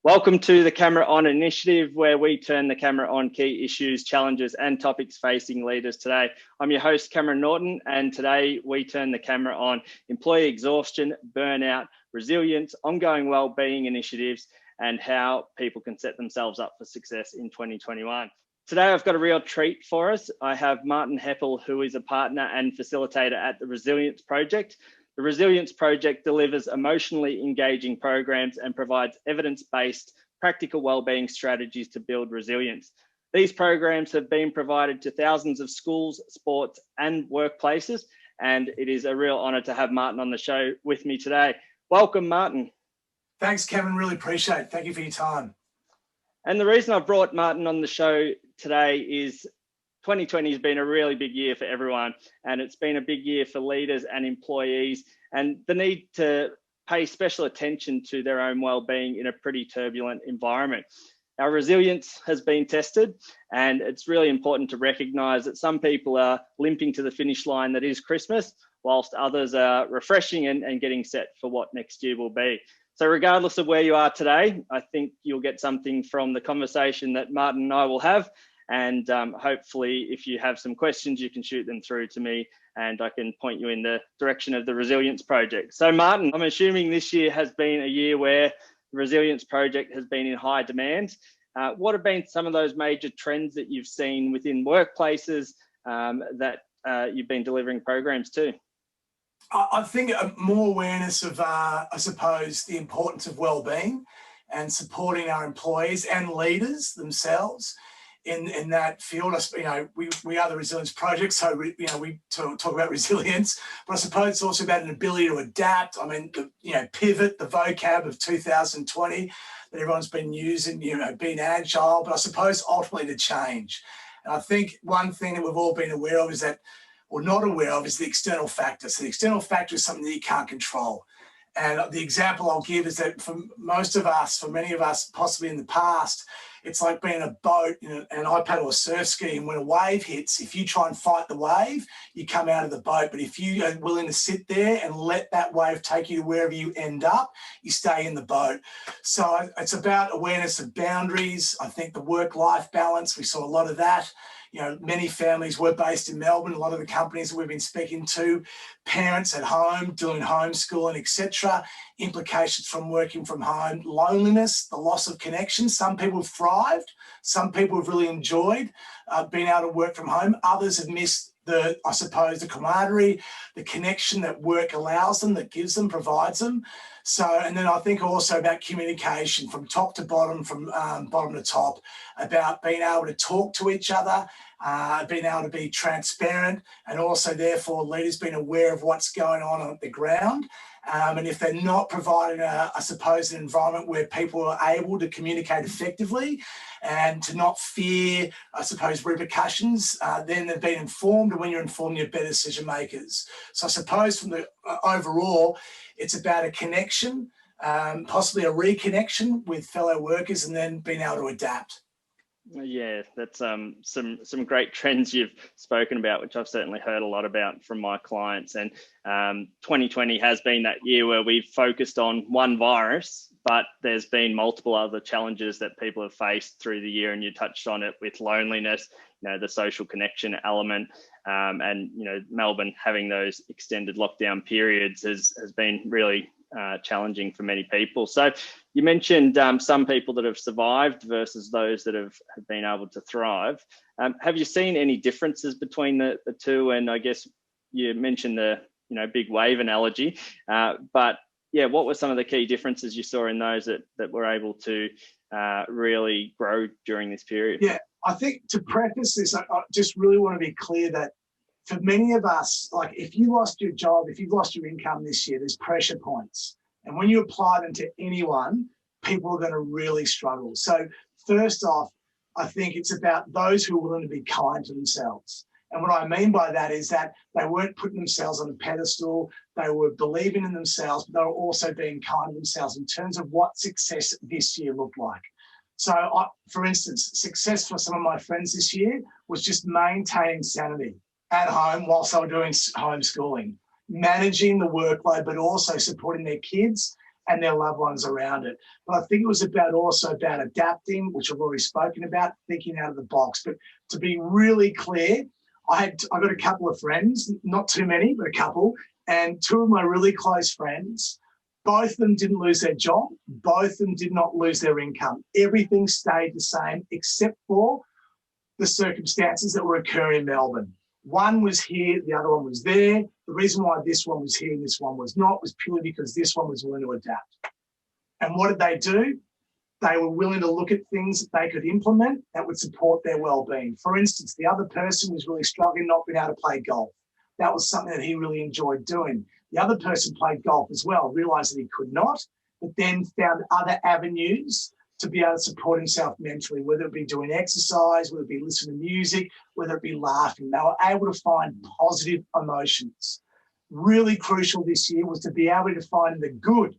Welcome to the Camera On initiative, where we turn the camera on key issues, challenges, and topics facing leaders today. I'm your host, Cameron Norton, and today we turn the camera on employee exhaustion, burnout, resilience, ongoing wellbeing initiatives, and how people can set themselves up for success in 2021. Today, I've got a real treat for us. I have Martin Heppell, who is a partner and facilitator at the Resilience Project. The Resilience Project delivers emotionally engaging programs and provides evidence-based, practical wellbeing strategies to build resilience. These programs have been provided to thousands of schools, sports, and workplaces, and it is a real honour to have Martin on the show with me today. Welcome, Martin. Thanks, Kevin. Really appreciate it. Thank you for your time. And the reason I've brought Martin on the show today is 2020 has been a really big year for everyone, and it's been a big year for leaders and employees, and the need to pay special attention to their own well-being in a pretty turbulent environment. Our resilience has been tested, and it's really important to recognise that some people are limping to the finish line that is Christmas, whilst others are refreshing and getting set for what next year will be. So regardless of where you are today, I think you'll get something from the conversation that Martin and I will have. And hopefully, if you have some questions, you can shoot them through to me and I can point you in the direction of the Resilience Project. So Martin, I'm assuming this year has been a year where the Resilience Project has been in high demand. What have been some of those major trends that you've seen within workplaces that you've been delivering programs to? I think more awareness of, I suppose, the importance of wellbeing and supporting our employees and leaders themselves in that field. We are the Resilience Project, so we talk about resilience, but I suppose it's also about an ability to adapt. I mean, pivot, the vocab of 2020 that everyone's been using, being agile, but I suppose ultimately to change. And I think one thing that we've all been aware of is that, or not aware of, is the external factor. So the external factor is something that you can't control. And the example I'll give is that for most of us, for many of us, possibly in the past, it's like being a boat, an iPad or a surf ski, and when a wave hits, if you try and fight the wave, you come out of the boat. But if you are willing to sit there and let that wave take you to wherever you end up, you stay in the boat. So it's about awareness of boundaries. I think the work-life balance, we saw a lot of that. Many families were based in Melbourne. A lot of the companies that we've been speaking to, parents at home doing homeschooling, etc. Implications from working from home, loneliness, the loss of connection. Some people have thrived. Some people have really enjoyed being able to work from home. Others have missed the camaraderie, the connection that work allows them, that gives them, provides them. So, and then I think also about communication from top to bottom, from bottom to top, about being able to talk to each other, being able to be transparent, and also therefore leaders being aware of what's going on the ground. And if they're not providing, an environment where people are able to communicate effectively and to not fear, repercussions, then they've been informed. And when you're informed, you're better decision makers. So I suppose from the overall, it's about a connection, possibly a reconnection with fellow workers, and then being able to adapt. Yeah, that's some great trends you've spoken about, which I've certainly heard a lot about from my clients. And 2020 has been that year where we've focused on one virus, but there's been multiple other challenges that people have faced through the year. And you touched on it with loneliness, the social connection element, and Melbourne having those extended lockdown periods has been really challenging for many people. So you mentioned some people that have survived versus those that have been able to thrive. Have you seen any differences between the two? And I guess you mentioned the big wave analogy, but yeah, what were some of the key differences you saw in those that were able to really grow during this period? Yeah, I think to preface this, I just really want to be clear that for many of us, like if you lost your job, if you've lost your income this year, there's pressure points. And when you apply them to anyone, people are going to really struggle. So first off, I think it's about those who are willing to be kind to themselves. And what I mean by that is that they weren't putting themselves on a pedestal, they were believing in themselves, but they were also being kind to themselves in terms of what success this year looked like. So for instance, success for some of my friends this year was just maintaining sanity at home whilst they were doing homeschooling, managing the workload, but also supporting their kids and their loved ones around it. But I think it was also about adapting, which I've already spoken about, thinking out of the box. But to be really clear, I got a couple of friends, not too many, but a couple, and two of my really close friends, both of them didn't lose their job. Both of them did not lose their income. Everything stayed the same except for the circumstances that were occurring in Melbourne. One was here, the other one was there. The reason why this one was here and this one was not was purely because this one was willing to adapt. And what did they do? They were willing to look at things that they could implement that would support their well-being. For instance, the other person was really struggling not being able to play golf. That was something that he really enjoyed doing. The other person played golf as well, realised that he could not, but then found other avenues to be able to support himself mentally, whether it be doing exercise, whether it be listening to music, whether it be laughing. They were able to find positive emotions. Really crucial this year was to be able to find the good,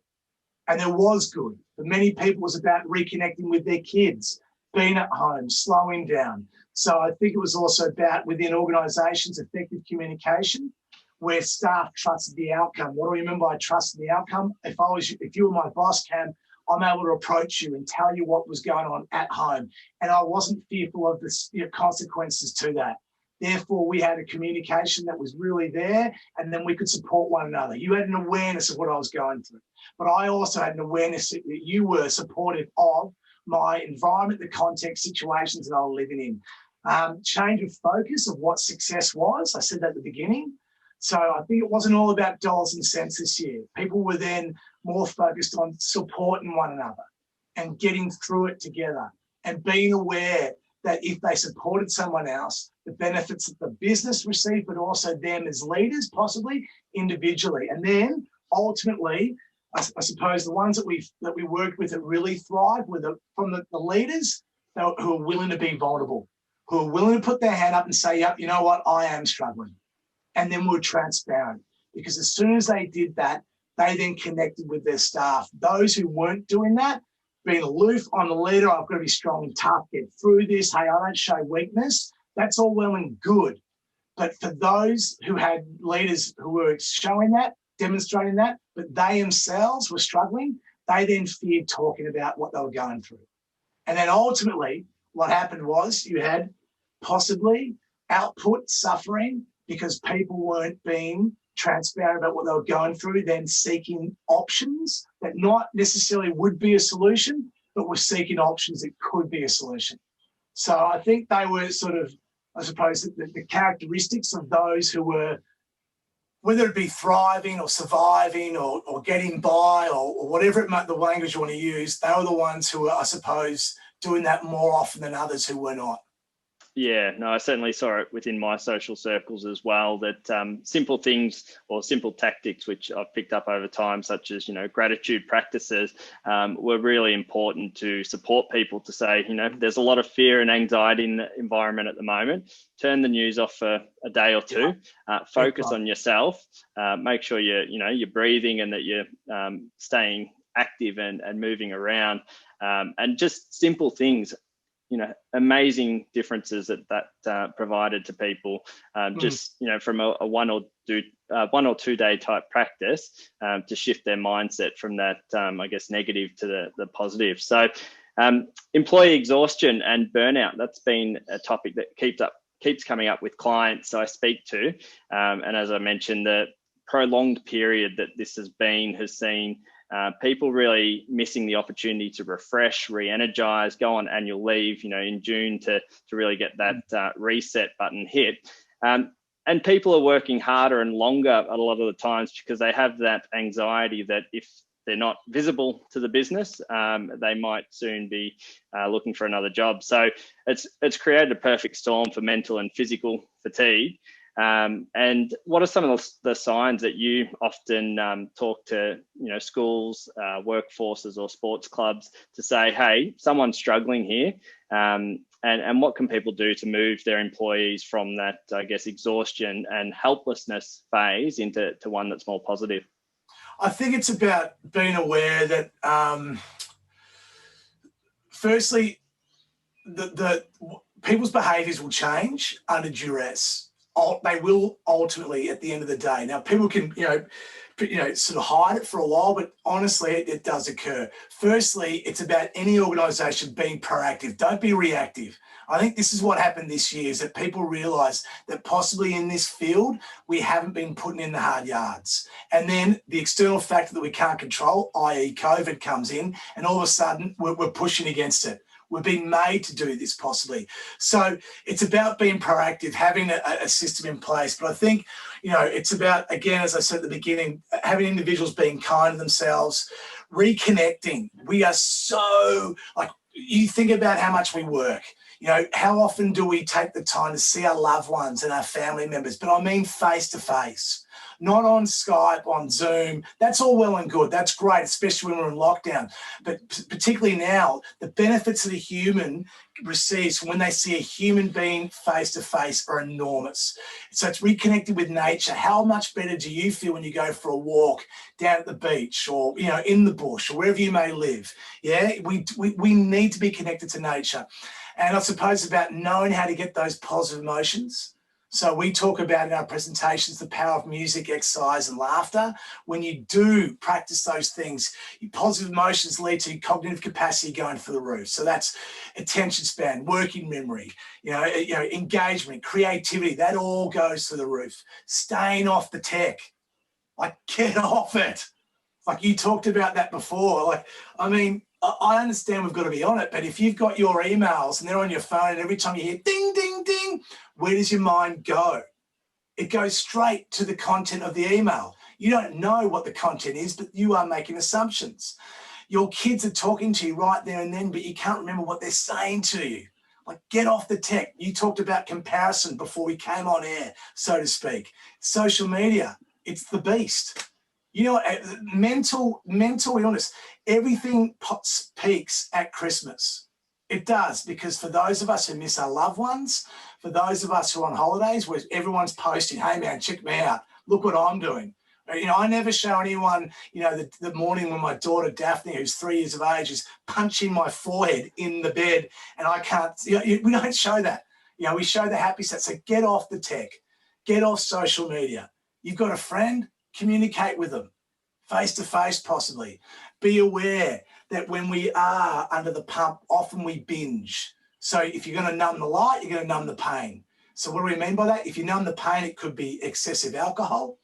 and there was good. For many people, it was about reconnecting with their kids, being at home, slowing down. So I think it was also about, within organisations, effective communication, where staff trusted the outcome. What do I mean by trusting the outcome? If you were my boss, Cam, I'm able to approach you and tell you what was going on at home. And I wasn't fearful of the consequences to that. Therefore, we had a communication that was really there, and then we could support one another. You had an awareness of what I was going through, but I also had an awareness that you were supportive of my environment, the context, situations that I was living in. Change of focus of what success was. I said that at the beginning. So I think it wasn't all about dollars and cents this year. People were then more focused on supporting one another and getting through it together and being aware that if they supported someone else, the benefits that the business received, but also them as leaders, possibly individually. And then ultimately, I suppose the ones that we worked with that really thrived were from the leaders who are willing to be vulnerable, who are willing to put their hand up and say, yep, you know what, I am struggling. And then we're transparent, because as soon as they did that, they then connected with their staff. Those who weren't doing that, being aloof, I'm the leader, I've got to be strong and tough, get through this, hey, I don't show weakness, that's all well and good. But for those who had leaders who were showing that, demonstrating that, but they themselves were struggling, they then feared talking about what they were going through. And then ultimately, what happened was you had possibly output suffering because people weren't being transparent about what they were going through, then seeking options that not necessarily would be a solution, but were seeking options that could be a solution. So I think they were sort of, I suppose, the characteristics of those who were, whether it be thriving or surviving or getting by or whatever the language you want to use, they were the ones who were, I suppose, doing that more often than others who were not. Yeah, no, I certainly saw it within my social circles as well, that simple things or simple tactics, which I've picked up over time, such as, gratitude practices, were really important to support people to say, there's a lot of fear and anxiety in the environment at the moment. Turn the news off for a day or two, focus on yourself, make sure you're breathing and that you're staying active and moving around, and just simple things. Amazing differences that provided to people, just from a one or two day type practice to shift their mindset from that negative to the positive. So employee exhaustion and burnout, that's been a topic that keeps coming up with clients I speak to, and as I mentioned, the prolonged period that this has seen people really missing the opportunity to refresh, re-energize, go on annual leave, in June to really get that reset button hit. And people are working harder and longer a lot of the times because they have that anxiety that if they're not visible to the business, they might soon be looking for another job. So it's created a perfect storm for mental and physical fatigue. And what are some of the signs that you often talk to, schools, workforces or sports clubs to say, hey, someone's struggling here, and what can people do to move their employees from that, exhaustion and helplessness phase into one that's more positive? I think it's about being aware that, firstly, the people's behaviours will change under duress. they will ultimately, at the end of the day. Now, people can, sort of hide it for a while, but honestly, it does occur. Firstly, it's about any organisation being proactive. Don't be reactive. I think this is what happened this year, is that people realise that possibly in this field, we haven't been putting in the hard yards. And then the external factor that we can't control, i.e. COVID, comes in, and all of a sudden we're pushing against it. We're being made to do this possibly. So it's about being proactive, having a system in place. But I think, it's about, again, as I said at the beginning, having individuals being kind to themselves, reconnecting. We are so, you think about how much we work. How often do we take the time to see our loved ones and our family members? But I mean face to face, not on Skype, on Zoom. That's all well and good. That's great, especially when we're in lockdown. But particularly now, the benefits that a human receives when they see a human being face to face are enormous. So it's reconnected with nature. How much better do you feel when you go for a walk down at the beach or, in the bush or wherever you may live? Yeah, we need to be connected to nature. And I suppose about knowing how to get those positive emotions. So we talk about in our presentations the power of music, exercise, and laughter. When you do practice those things, your positive emotions lead to cognitive capacity going through the roof. So that's attention span, working memory, engagement, creativity. That all goes through the roof. Staying off the tech, get off it. You talked about that before. I understand we've got to be on it, but if you've got your emails and they're on your phone and every time you hear ding, ding, ding, where does your mind go? It goes straight to the content of the email. You don't know what the content is, but you are making assumptions. Your kids are talking to you right there and then, but you can't remember what they're saying to you. Get off the tech. You talked about comparison before we came on air, so to speak. Social media, it's the beast. Mental illness, everything peaks at Christmas. It does, because for those of us who miss our loved ones, for those of us who are on holidays where everyone's posting, hey man, check me out, look what I'm doing. I never show anyone, the morning when my daughter Daphne, who's 3 years of age, is punching my forehead in the bed and I can't, we don't show that. We show the happy side. So get off the tech, get off social media. You've got a friend, communicate with them, face to face possibly. Be aware that when we are under the pump, often we binge. So if you're going to numb the light, you're going to numb the pain. So what do we mean by that? If you numb the pain, it could be excessive alcohol,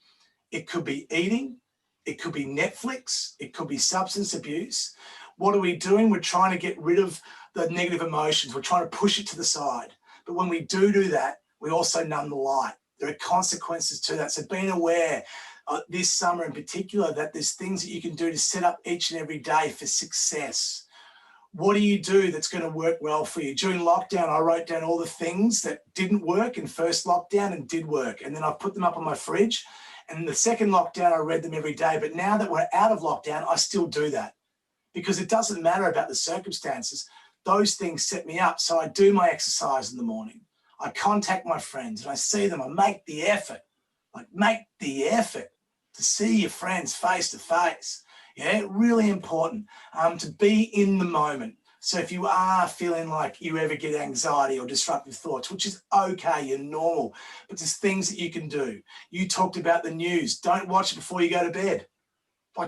it could be eating, it could be Netflix, it could be substance abuse. What are we doing? We're trying to get rid of the negative emotions. We're trying to push it to the side. But when we do that, we also numb the light. There are consequences to that. So being aware this summer in particular that there's things that you can do to set up each and every day for success. What do you do that's going to work well for you? During lockdown, I wrote down all the things that didn't work in first lockdown and did work. And then I put them up on my fridge. And in the second lockdown, I read them every day. But now that we're out of lockdown, I still do that because it doesn't matter about the circumstances. Those things set me up. So I do my exercise in the morning. I contact my friends and I see them. I make the effort. To see your friends face to face. Yeah, really important to be in the moment. So if you are feeling like you ever get anxiety or disruptive thoughts, which is okay, you're normal, but there's things that you can do. You talked about the news. Don't watch it before you go to bed.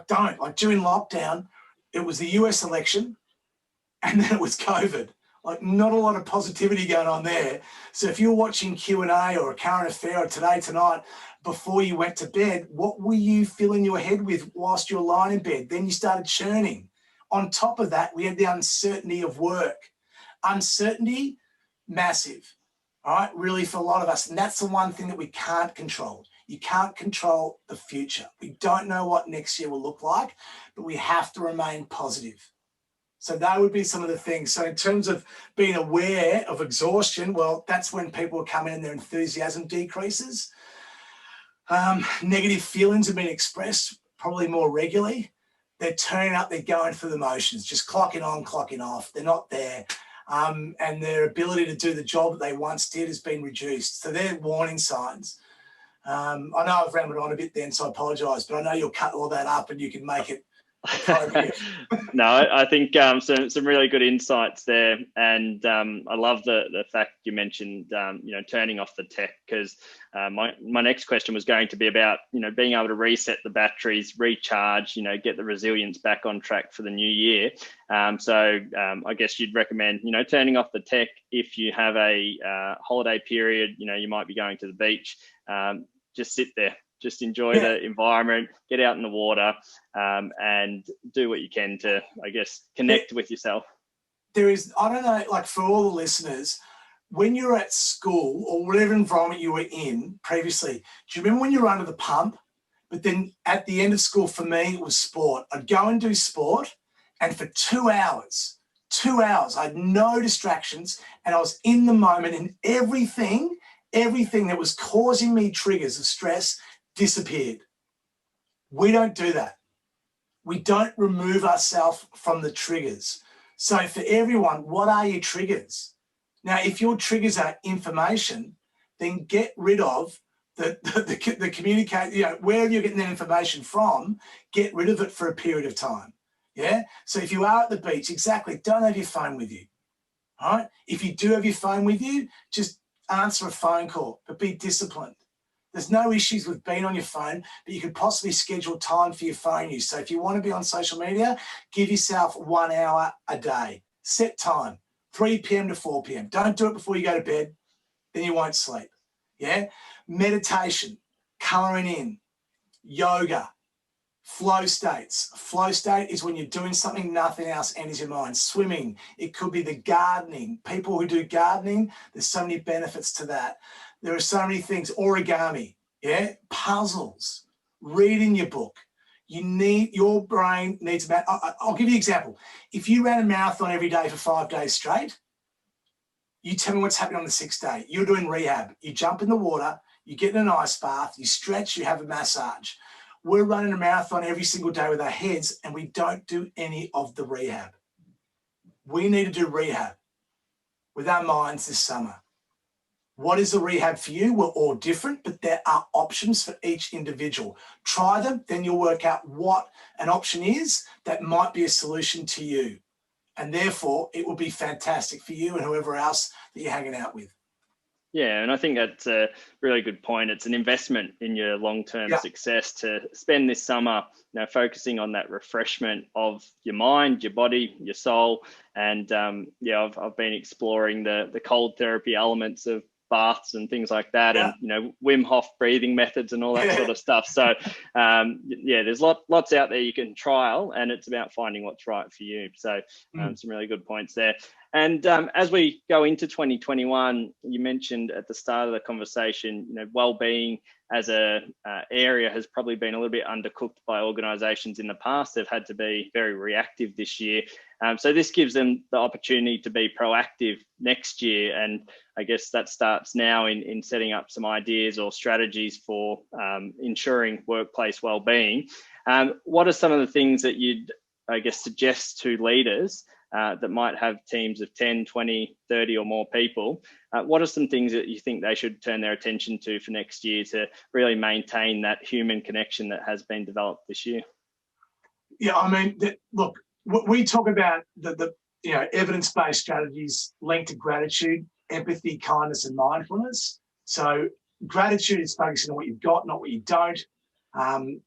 Don't. During lockdown, it was the US election and then it was COVID. Not a lot of positivity going on there. So if you're watching Q&A or a current affair or Today Tonight before you went to bed, what were you filling your head with whilst you're lying in bed? Then you started churning. On top of that, we had the uncertainty of work. Uncertainty, massive, all right, really for a lot of us. And that's the one thing that we can't control. You can't control the future. We don't know what next year will look like, but we have to remain positive. So that would be some of the things. So in terms of being aware of exhaustion, well, that's when people come in and their enthusiasm decreases. Negative feelings have been expressed probably more regularly. They're turning up, they're going through the motions, just clocking on, clocking off. They're not there. And their ability to do the job that they once did has been reduced. So they're warning signs. I know I've rambled on a bit then, so I apologise, but I know you'll cut all that up and you can make it No, I think some really good insights there, and I love the fact you mentioned turning off the tech, because my next question was going to be about being able to reset the batteries, recharge, get the resilience back on track for the new year. So I guess you'd recommend turning off the tech if you have a holiday period. You might be going to the beach. Just sit there. Just enjoy the environment, get out in the water, and do what you can to, I guess, connect with yourself. There is, I don't know, like for all the listeners, when you're at school or whatever environment you were in previously, do you remember when you were under the pump? But then at the end of school, for me, it was sport. I'd go and do sport, and for 2 hours, I had no distractions, and I was in the moment, and everything that was causing me triggers of stress disappeared. We don't do that. We don't remove ourselves from the triggers. So for everyone, what are your triggers? Now, if your triggers are information, then get rid of the communicate, wherever you're getting that information from, get rid of it for a period of time. Yeah. So if you are at the beach, exactly, don't have your phone with you. All right. If you do have your phone with you, just answer a phone call, but be disciplined. There's no issues with being on your phone, but you could possibly schedule time for your phone use. So if you want to be on social media, give yourself 1 hour a day. Set time, 3 p.m. to 4 p.m. Don't do it before you go to bed, then you won't sleep. Yeah? Meditation, colouring in, yoga, flow states. Flow state is when you're doing something, nothing else enters your mind. Swimming, it could be the gardening. People who do gardening, there's so many benefits to that. There are so many things. Origami, puzzles, reading your book. Your brain needs about, I'll give you an example. If you ran a marathon every day for 5 days straight, you tell me what's happening on the 6th day. You're doing rehab. You jump in the water, you get in an ice bath, you stretch, you have a massage. We're running a marathon every single day with our heads, and we don't do any of the rehab. We need to do rehab with our minds this summer. What is the rehab for you? We're all different, but there are options for each individual. Try them, then you'll work out what an option is that might be a solution to you. And therefore, it will be fantastic for you and whoever else that you're hanging out with. Yeah, and I think that's a really good point. It's an investment in your long-term success to spend this summer, focusing on that refreshment of your mind, your body, your soul. And I've been exploring the cold therapy elements of baths and things like that, and Wim Hof breathing methods and all that sort of stuff. So there's lots out there you can trial, and it's about finding what's right for you. So some really good points there. And as we go into 2021, you mentioned at the start of the conversation, wellbeing as a area has probably been a little bit undercooked by organisations in the past. They've had to be very reactive this year. So this gives them the opportunity to be proactive next year. And I guess that starts now in setting up some ideas or strategies for ensuring workplace wellbeing. What are some of the things that you'd, I guess, suggest to leaders that might have teams of 10, 20, 30 or more people? What are some things that you think they should turn their attention to for next year to really maintain that human connection that has been developed this year? Yeah, I mean, look, we talk about the evidence-based strategies linked to gratitude, empathy, kindness, and mindfulness. So gratitude is focusing on what you've got, not what you don't.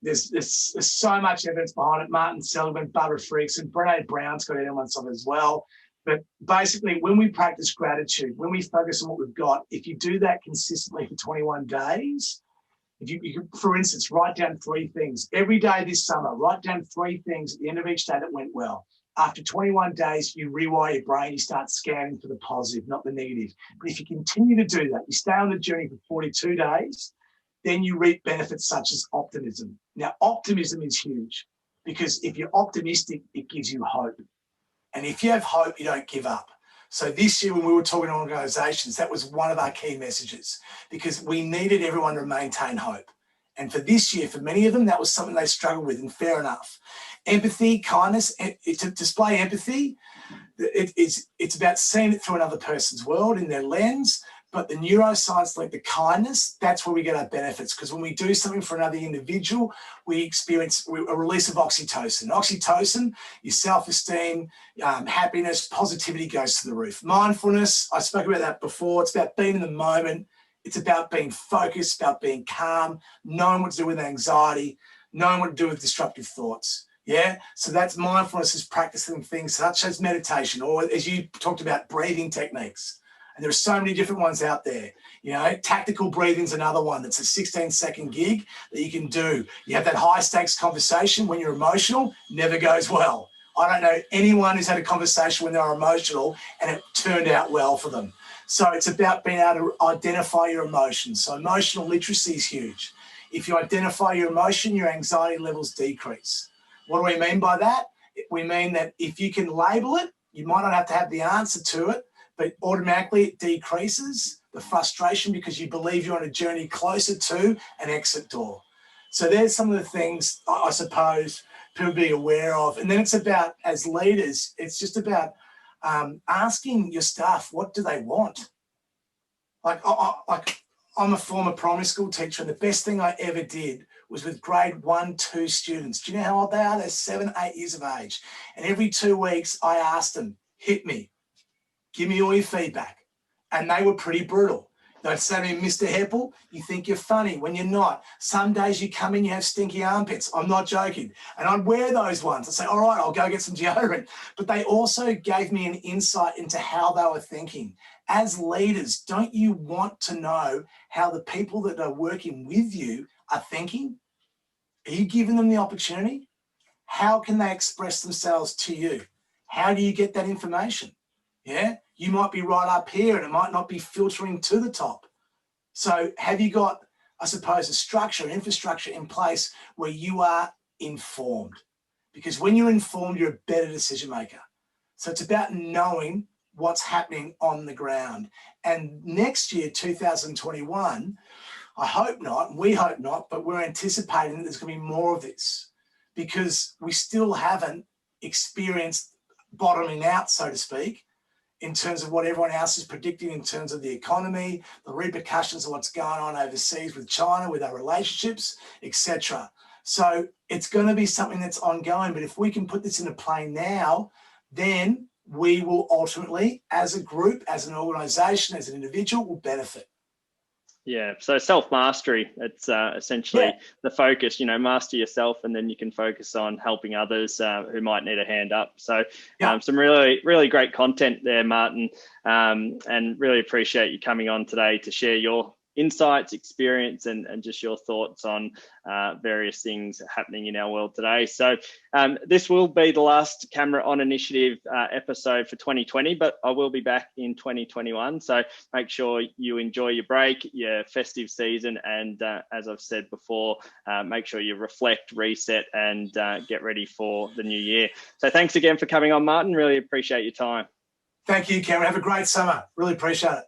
There's so much evidence behind it. Martin Seligman, Barbara Freaks, and Brené Brown's got elements of it as well. But basically, when we practice gratitude, when we focus on what we've got, if you do that consistently for 21 days, if you for instance, write down 3 things every day this summer, write down 3 things at the end of each day that went well. After 21 days, you rewire your brain, you start scanning for the positive, not the negative. But if you continue to do that, you stay on the journey for 42 days, then you reap benefits such as optimism. Now, optimism is huge because if you're optimistic, it gives you hope. And if you have hope, you don't give up. So this year when we were talking to organisations, that was one of our key messages because we needed everyone to maintain hope. And for this year, for many of them, that was something they struggled with, and fair enough. Empathy, kindness, to display empathy, it's about seeing it through another person's world in their lens, But the neuroscience link, the kindness, that's where we get our benefits. Because when we do something for another individual, we experience a release of oxytocin. Oxytocin, your self-esteem, happiness, positivity goes to the roof. Mindfulness, I spoke about that before. It's about being in the moment. It's about being focused, about being calm, knowing what to do with anxiety, knowing what to do with disruptive thoughts. Yeah, so that's mindfulness, is practicing things such as meditation, or as you talked about, breathing techniques. And there are so many different ones out there. You know, tactical breathing is another one. That's a 16-second gig that you can do. You have that high stakes conversation when you're emotional, never goes well. I don't know anyone who's had a conversation when they're emotional and it turned out well for them. So it's about being able to identify your emotions. So emotional literacy is huge. If you identify your emotion, your anxiety levels decrease. What do we mean by that? We mean that if you can label it, you might not have to have the answer to it, but automatically it decreases the frustration because you believe you're on a journey closer to an exit door. So there's some of the things I suppose people be aware of. And then it's about, as leaders, it's just about asking your staff, what do they want? Like I'm a former primary school teacher, and the best thing I ever did was with grade 1, 2 students. Do you know how old they are? They're 7, 8 years of age. And every 2 weeks I asked them, hit me. Give me all your feedback. And they were pretty brutal. They'd say to me, Mr. Heppell, you think you're funny when you're not. Some days you come in, you have stinky armpits. I'm not joking. And I'd wear those ones. I'd say, all right, I'll go get some deodorant. But they also gave me an insight into how they were thinking. As leaders, don't you want to know how the people that are working with you are thinking? Are you giving them the opportunity? How can they express themselves to you? How do you get that information? Yeah, you might be right up here and it might not be filtering to the top. So have you got, I suppose, a structure, infrastructure in place where you are informed? Because when you're informed, you're a better decision maker. So it's about knowing what's happening on the ground. And next year, 2021, I hope not, we hope not, but we're anticipating that there's going to be more of this because we still haven't experienced bottoming out, so to speak, in terms of what everyone else is predicting in terms of the economy, the repercussions of what's going on overseas with China, with our relationships, etc. So it's going to be something that's ongoing. But if we can put this into play now, then we will ultimately, as a group, as an organization, as an individual, will benefit. Yeah, so self-mastery, it's essentially the focus, you know, master yourself and then you can focus on helping others who might need a hand up. So some really, really great content there, Martin, and really appreciate you coming on today to share your insights, experience, and just your thoughts on various things happening in our world today. So this will be the last Camera On Initiative episode for 2020, but I will be back in 2021. So make sure you enjoy your break, your festive season, and as I've said before, make sure you reflect, reset, and get ready for the new year. So thanks again for coming on, Martin. Really appreciate your time. Thank you, Cameron. Have a great summer. Really appreciate it.